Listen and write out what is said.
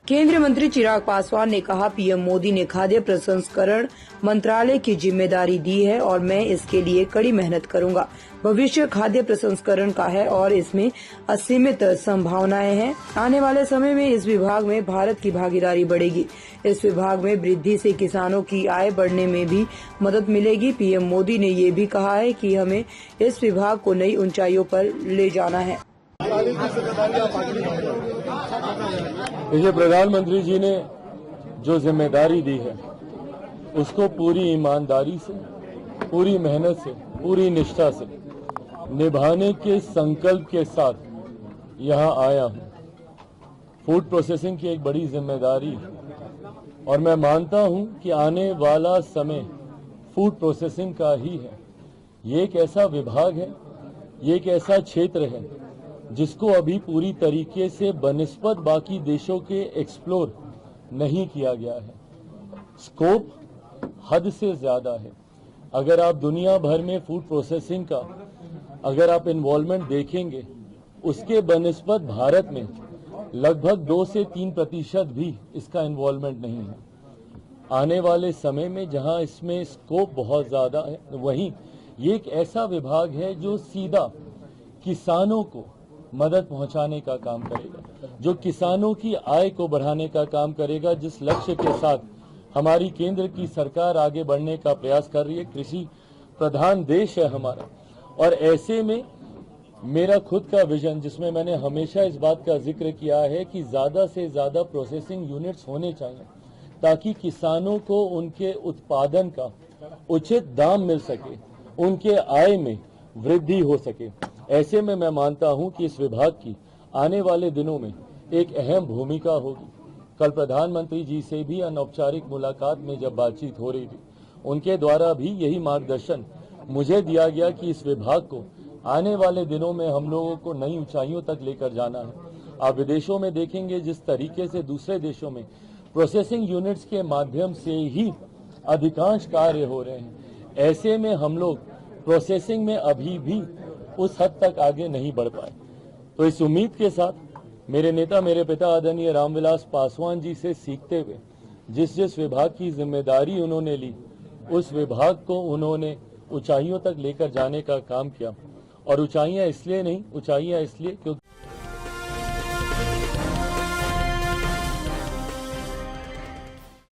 केंद्रीय मंत्री चिराग पासवान ने कहा, पीएम मोदी ने खाद्य प्रसंस्करण मंत्रालय की जिम्मेदारी दी है और मैं इसके लिए कड़ी मेहनत करूंगा। भविष्य खाद्य प्रसंस्करण का है और इसमें असीमित संभावनाएं हैं। आने वाले समय में इस विभाग में भारत की भागीदारी बढ़ेगी। इस विभाग में वृद्धि से किसानों की आय बढ़ने में भी मदद मिलेगी। पीएम मोदी ने ये भी कहा है कि हमें इस विभाग को नई ऊंचाइयों पर ले जाना है। देखिए, प्रधानमंत्री जी ने जो जिम्मेदारी दी है उसको पूरी ईमानदारी से, पूरी मेहनत से, पूरी निष्ठा से निभाने के संकल्प के साथ यहाँ आया हूँ। फूड प्रोसेसिंग की एक बड़ी जिम्मेदारी है और मैं मानता हूँ कि आने वाला समय फूड प्रोसेसिंग का ही है। ये एक ऐसा विभाग है, ये एक ऐसा क्षेत्र है जिसको अभी पूरी तरीके से बनिस्बत बाकी देशों के एक्सप्लोर नहीं किया गया है। स्कोप हद से ज्यादा है। अगर आप दुनिया भर में फूड प्रोसेसिंग का अगर आप इन्वॉल्वमेंट देखेंगे, उसके बनिस्बत भारत में लगभग 2 से 3% भी इसका इन्वॉल्वमेंट नहीं है। आने वाले समय में जहां इसमें स्कोप बहुत ज्यादा है, वहीं ये एक ऐसा विभाग है जो सीधा किसानों को मदद पहुंचाने का काम करेगा, जो किसानों की आय को बढ़ाने का काम करेगा। जिस लक्ष्य के साथ हमारी केंद्र की सरकार आगे बढ़ने का प्रयास कर रही है, कृषि प्रधान देश है हमारा, और ऐसे में मेरा खुद का विजन, जिसमें मैंने हमेशा इस बात का जिक्र किया है कि ज्यादा से ज्यादा प्रोसेसिंग यूनिट्स होने चाहिए ताकि किसानों को उनके उत्पादन का उचित दाम मिल सके, उनके आय में वृद्धि हो सके। ऐसे में मैं मानता हूं कि इस विभाग की आने वाले दिनों में एक अहम भूमिका होगी। कल प्रधानमंत्री जी से भी अनौपचारिक मुलाकात में जब बातचीत हो रही थी, उनके द्वारा भी यही मार्गदर्शन मुझे दिया गया कि इस विभाग को आने वाले दिनों में हम लोगों को नई ऊंचाइयों तक लेकर जाना है। आप विदेशों में देखेंगे जिस तरीके से दूसरे देशों में प्रोसेसिंग यूनिट्स के माध्यम से ही अधिकांश कार्य हो रहे हैं, ऐसे में हम लोग प्रोसेसिंग में अभी भी उस हद तक आगे नहीं बढ़ पाए। तो इस उम्मीद के साथ मेरे नेता, मेरे पिता आदरणीय रामविलास पासवान जी से सीखते हुए जिस विभाग की जिम्मेदारी उन्होंने ली, उस विभाग को उन्होंने ऊंचाइयों तक लेकर जाने का काम किया। और ऊंचाइयां इसलिए नहीं, ऊंचाइयां इसलिए क्योंकि